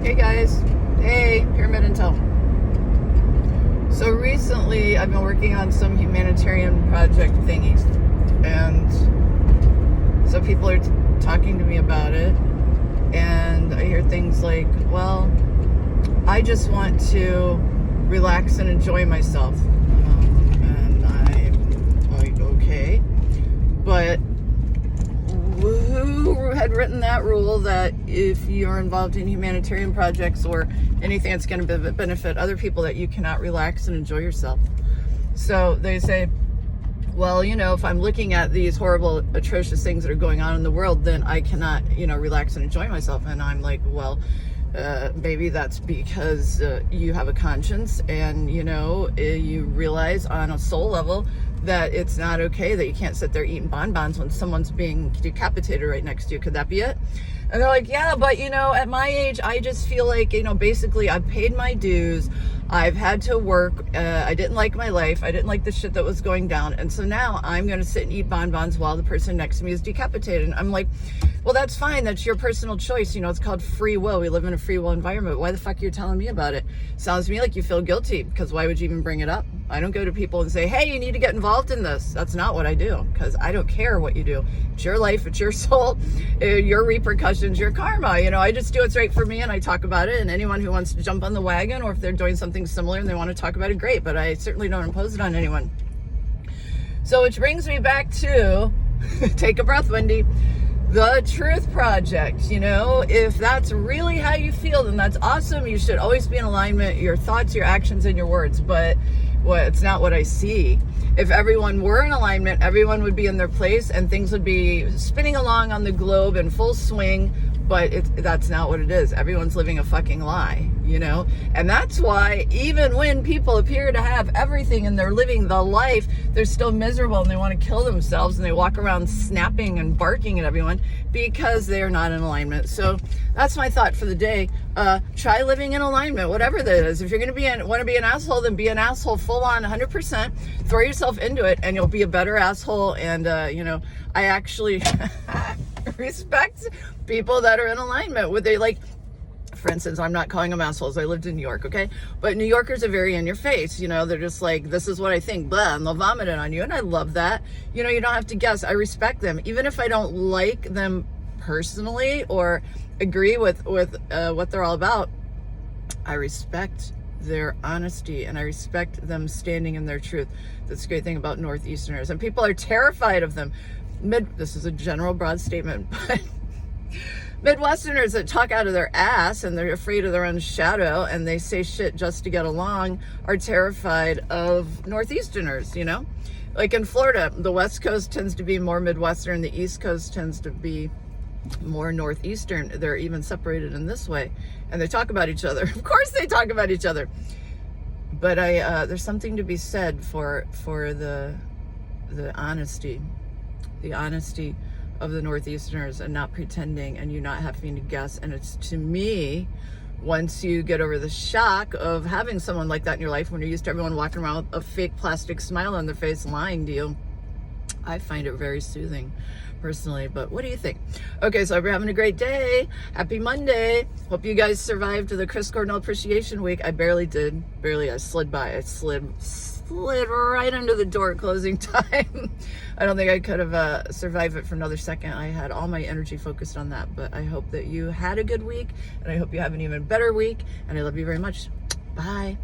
Hey guys, hey, Pyramid Intell. So recently I've been working on some humanitarian project thingies, and so people are talking to me about it, and I hear things like, well, I just want to relax and enjoy myself. And I'm like, okay, but who had written that rule that if you're involved in humanitarian projects or anything that's going to benefit other people, that you cannot relax and enjoy yourself? So they say, well, if I'm looking at these horrible, atrocious things that are going on in the world, then I cannot, relax and enjoy myself. And I'm like, well, maybe that's because you have a conscience, and you realize on a soul level that it's not okay, that you can't sit there eating bonbons when someone's being decapitated right next to you. Could that be it? And they're like, yeah, but at my age, I just feel like, basically I've paid my dues. I've had to work. I didn't like my life. I didn't like the shit that was going down. And so now I'm going to sit and eat bonbons while the person next to me is decapitated. And I'm like, well, that's fine. That's your personal choice. It's called free will. We live in a free will environment. Why the fuck are you telling me about it? Sounds to me like you feel guilty, because why would you even bring it up? I don't go to people and say, hey, you need to get involved in this. That's not what I do, because I don't care what you do. It's your life. It's your soul, your repercussions, your karma. I just do what's right for me, and I talk about it. And anyone who wants to jump on the wagon, or if they're doing something similar and they want to talk about it, great. But I certainly don't impose it on anyone. So which brings me back to, take a breath, Wendy, the Truth Project. If that's really how you feel, then that's awesome. You should always be in alignment, your thoughts, your actions, and your words. But it's not what I see. If everyone were in alignment, everyone would be in their place and things would be spinning along on the globe in full swing. But that's not what it is. Everyone's living a fucking lie, And that's why even when people appear to have everything and they're living the life, they're still miserable and they want to kill themselves, and they walk around snapping and barking at everyone because they are not in alignment. So that's my thought for the day. Try living in alignment, whatever that is. If you're going to want to be an asshole, then be an asshole full on 100%. Throw yourself into it and you'll be a better asshole. And, I actually respect people that are in alignment with for instance, I'm not calling them assholes. I lived in New York, okay? But New Yorkers are very in your face. They're just like, this is what I think, blah, and they'll vomit it on you. And I love that. You don't have to guess. I respect them. Even if I don't like them personally or agree with what they're all about, I respect their honesty and I respect them standing in their truth. That's the great thing about Northeasterners. And people are terrified of them. This is a general broad statement, but Midwesterners that talk out of their ass and they're afraid of their own shadow and they say shit just to get along are terrified of Northeasterners, Like in Florida, the West Coast tends to be more Midwestern, the East Coast tends to be more Northeastern. They're even separated in this way, and they talk about each other. Of course they talk about each other. But there's something to be said for the honesty of the Northeasterners, and not pretending, and you not having to guess. And it's, to me, once you get over the shock of having someone like that in your life, when you're used to everyone walking around with a fake plastic smile on their face lying to you, I find it very soothing personally. But what do you think? Okay, so I hope you're having a great day. Happy Monday. Hope you guys survived the Chris Cornell Appreciation Week. I barely did. I slid by. I slid right under the door at closing time. I don't think I could have survived it for another second. I had all my energy focused on that. But I hope that you had a good week, and I hope you have an even better week, and I love you very much. Bye.